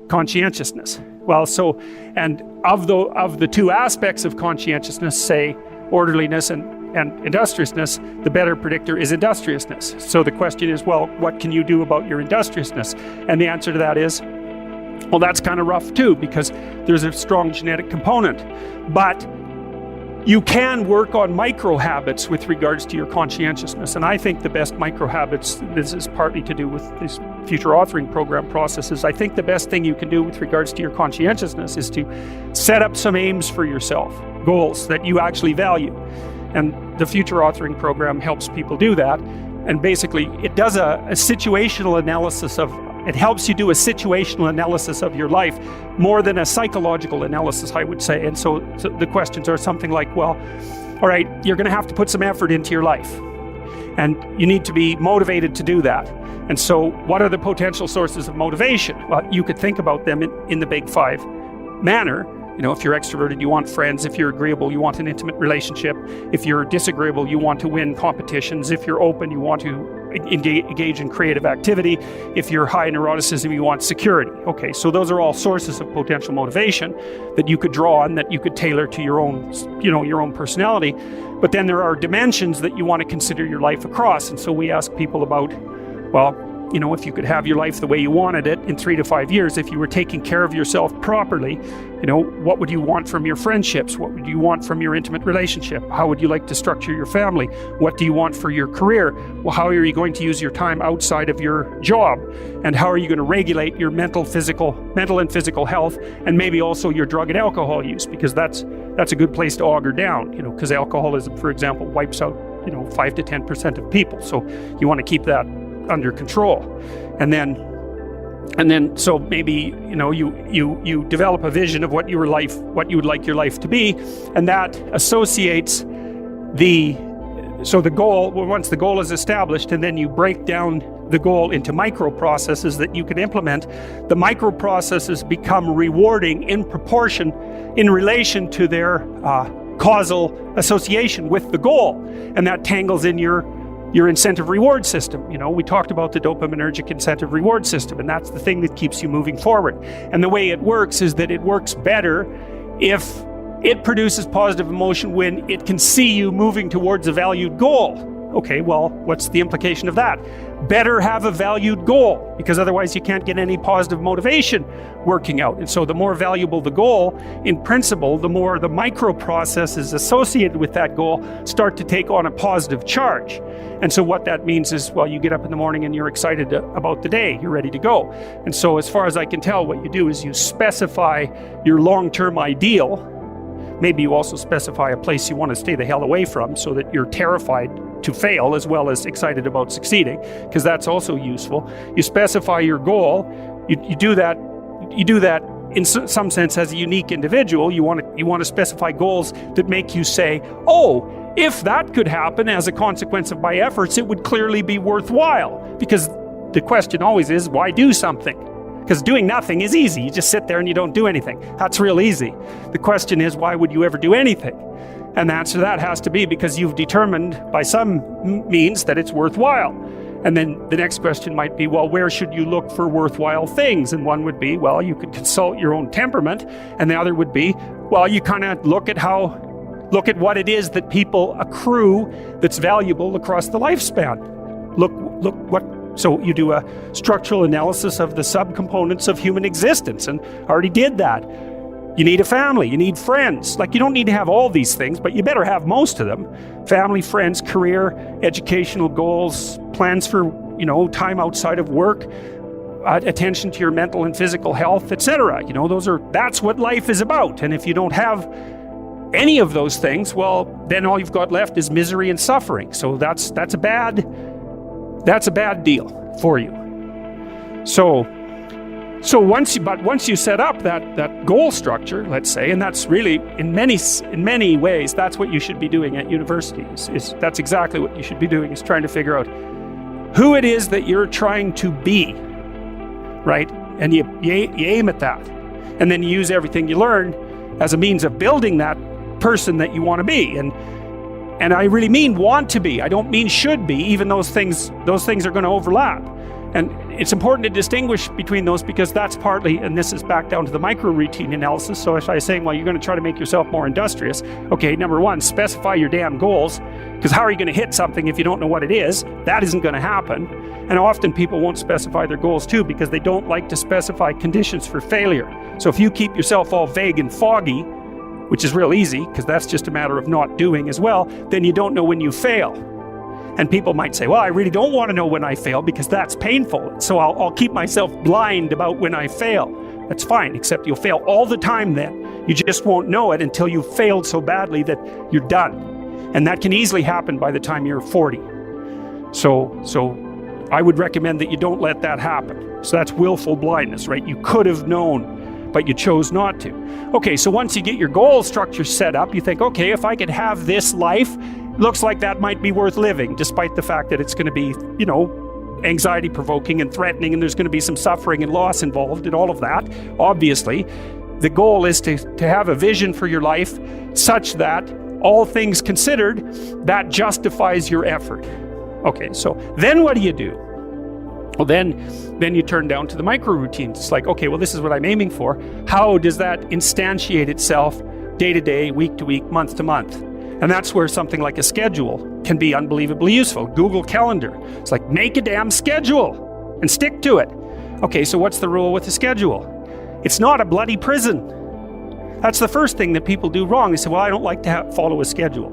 Conscientiousness. Well, so, and of the two aspects of conscientiousness, say orderliness and industriousness, the better predictor is industriousness. So the question is, well, what can you do about your industriousness? And the answer to that is, well, that's kind of rough too, because there's a strong genetic component. But you can work on micro habits with regards to your conscientiousness. And I think the best micro habits, this is partly to do with this future authoring program processes, I think the best thing you can do with regards to your conscientiousness is to set up some aims for yourself, goals that you actually value. And the future authoring program helps people do that. And basically, it does a situational analysis of, it helps you do a situational analysis of your life more than a psychological analysis, I would say. And so the questions are something like, well, all right, you're going to have to put some effort into your life. And you need to be motivated to do that. And so what are the potential sources of motivation? Well, you could think about them in the big five manner. You know, if you're extroverted, you want friends. If you're agreeable, you want an intimate relationship. If you're disagreeable, you want to win competitions. If you're open, you want to engage in creative activity. If you're high in neuroticism, you want security. Okay, so those are all sources of potential motivation that you could draw on, that you could tailor to your own, your own personality. But then there are dimensions that you want to consider your life across. And so we ask people about, well, if you could have your life the way you wanted it in 3 to 5 years, if you were taking care of yourself properly, what would you want from your friendships? What would you want from your intimate relationship? How would you like to structure your family? What do you want for your career? Well, how are you going to use your time outside of your job? And how are you going to regulate your mental and physical health, and maybe also your drug and alcohol use? Because that's a good place to auger down, because alcoholism, for example, wipes out, 5 to 10% of people. So you want to keep that under control. And then so maybe you develop a vision of what you would like your life to be, and that associates the goal. Well, once the goal is established, and then you break down the goal into micro processes that you can implement, the micro processes become rewarding in proportion in relation to their causal association with the goal, and that tangles in your incentive reward system. We talked about the dopaminergic incentive reward system, and that's the thing that keeps you moving forward. And the way it works is that it works better if it produces positive emotion when it can see you moving towards a valued goal. Okay, well, what's the implication of that? Better have a valued goal, because otherwise you can't get any positive motivation working out. And so the more valuable the goal, in principle, the more the micro processes associated with that goal start to take on a positive charge. And so what that means is, well, you get up in the morning and you're excited about the day, you're ready to go. And so as far as I can tell, what you do is you specify your long-term ideal. Maybe you also specify a place you want to stay the hell away from, so that you're terrified to fail as well as excited about succeeding, because that's also useful. You specify your goal. You do that in some sense as a unique individual. You want to specify goals that make you say, oh, if that could happen as a consequence of my efforts, it would clearly be worthwhile. Because the question always is, why do something? Because doing nothing is easy. You just sit there and you don't do anything. That's real easy. The question is, why would you ever do anything? And the answer to that has to be because you've determined by some means that it's worthwhile. And then the next question might be, well, where should you look for worthwhile things? And one would be, well, you could consult your own temperament. And the other would be, well, you kind of look at what it is that people accrue that's valuable across the lifespan. So you do a structural analysis of the subcomponents of human existence, and I already did that. You need a family, you need friends. You don't need to have all these things, but you better have most of them. Family, friends, career, educational goals, plans for, time outside of work, attention to your mental and physical health, etc. That's what life is about. And if you don't have any of those things, well, then all you've got left is misery and suffering. So that's a bad deal for you. So once you set up that goal structure, let's say, and that's really in many ways that's what you should be doing at university. That's exactly what you should be doing, is trying to figure out who it is that you're trying to be, right? And you aim at that, and then you use everything you learn as a means of building that person that you want to be. And I really mean want to be. I don't mean should be, even those things are going to overlap. And it's important to distinguish between those, because that's partly, and this is back down to the micro routine analysis. So if I was saying, well, you're going to try to make yourself more industrious. Okay, number one, specify your damn goals, because how are you going to hit something if you don't know what it is? That isn't going to happen. And often people won't specify their goals too, because they don't like to specify conditions for failure. So if you keep yourself all vague and foggy, which is real easy, because that's just a matter of not doing as well, then you don't know when you fail. And people might say, well, I really don't want to know when I fail because that's painful. So I'll keep myself blind about when I fail. That's fine, except you'll fail all the time then. You just won't know it until you've failed so badly that you're done. And that can easily happen by the time you're 40. So I would recommend that you don't let that happen. So that's willful blindness, right? You could have known, but you chose not to. Okay, so once you get your goal structure set up, you think, okay, if I could have this life, looks like that might be worth living, despite the fact that it's going to be, anxiety provoking and threatening, and there's going to be some suffering and loss involved in all of that. Obviously, the goal is to have a vision for your life such that, all things considered, that justifies your effort. Okay, so then what do you do? Well, then you turn down to the micro routines. It's like, okay, well, this is what I'm aiming for. How does that instantiate itself day to day, week to week, month to month? And that's where something like a schedule can be unbelievably useful. Google Calendar. It's like, make a damn schedule and stick to it. Okay, so what's the rule with a schedule? It's not a bloody prison. That's the first thing that people do wrong. They say, well, I don't like to follow a schedule.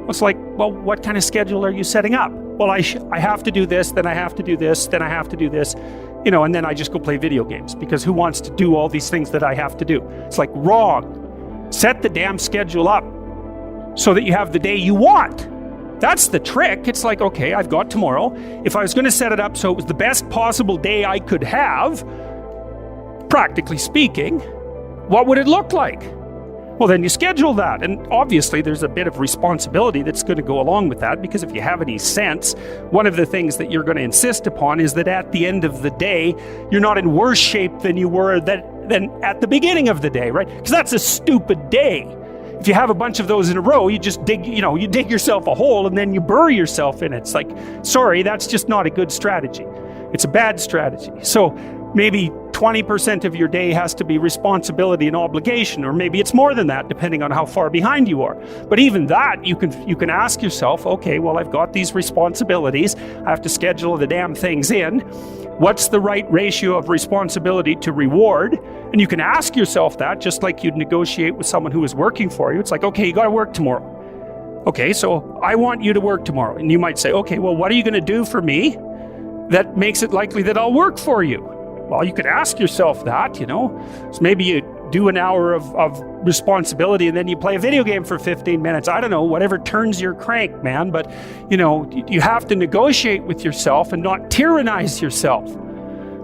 It's like, well, what kind of schedule are you setting up? Well, I have to do this, then I have to do this, then I have to do this, and then I just go play video games, because who wants to do all these things that I have to do? It's like, wrong. Set the damn schedule up so that you have the day you want. That's the trick. It's like, okay, I've got tomorrow. If I was going to set it up so it was the best possible day I could have, practically speaking, what would it look like? Well, then you schedule that. And obviously there's a bit of responsibility that's going to go along with that, because if you have any sense, one of the things that you're going to insist upon is that at the end of the day, you're not in worse shape than you were than at the beginning of the day, right? Because that's a stupid day. If you have a bunch of those in a row, you just dig yourself a hole and then you bury yourself in it. It's like, sorry, that's just not a good strategy. It's a bad strategy. So maybe 20% of your day has to be responsibility and obligation, or maybe it's more than that, depending on how far behind you are. But even that, you can ask yourself, okay, well, I've got these responsibilities. I have to schedule the damn things in. What's the right ratio of responsibility to reward? And you can ask yourself that, just like you'd negotiate with someone who is working for you. It's like, okay, you got to work tomorrow. Okay, so I want you to work tomorrow. And you might say, okay, well, what are you going to do for me that makes it likely that I'll work for you? Well, you could ask yourself that, So maybe you do an hour of responsibility and then you play a video game for 15 minutes. I don't know, whatever turns your crank, man. But, you have to negotiate with yourself and not tyrannize yourself.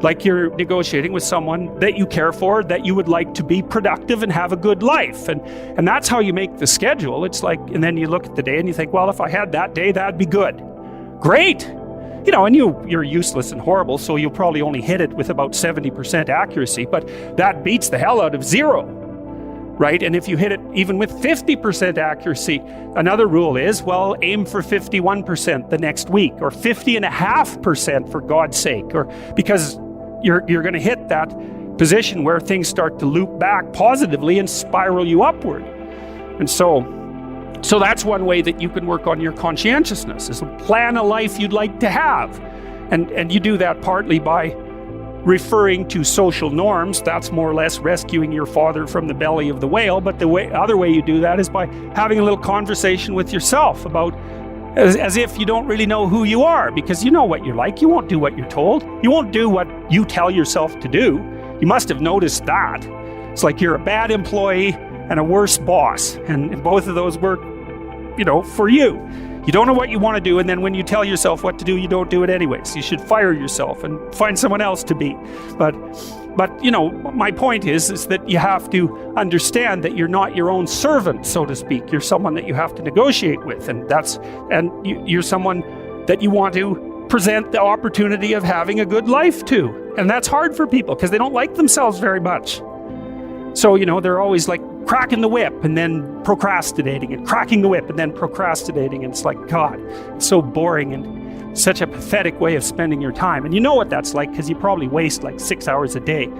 Like you're negotiating with someone that you care for, that you would like to be productive and have a good life. And that's how you make the schedule. It's like, and then you look at the day and you think, well, if I had that day, that'd be good. Great. And you're useless and horrible, so you'll probably only hit it with about 70% accuracy, but that beats the hell out of 0, right? And if you hit it even with 50% accuracy, another rule is, well, aim for 51% the next week, or 50.5% for God's sake, or because you're going to hit that position where things start to loop back positively and spiral you upward. And so that's one way that you can work on your conscientiousness, is plan a life you'd like to have. And you do that partly by referring to social norms. That's more or less rescuing your father from the belly of the whale. But the other way you do that is by having a little conversation with yourself about, as if you don't really know who you are, because you know what you're like. You won't do what you're told. You won't do what you tell yourself to do. You must have noticed that. It's like you're a bad employee and a worse boss. And both of those work, for you. You don't know what you want to do, and then when you tell yourself what to do, you don't do it anyways. You should fire yourself and find someone else to be. But my point is that you have to understand that you're not your own servant, so to speak. You're someone that you have to negotiate with, and you're someone that you want to present the opportunity of having a good life to. And that's hard for people because they don't like themselves very much. So, they're always like cracking the whip and then procrastinating, and cracking the whip and then procrastinating. And it's like, God, it's so boring and such a pathetic way of spending your time. And you know what that's like because you probably waste like 6 hours a day.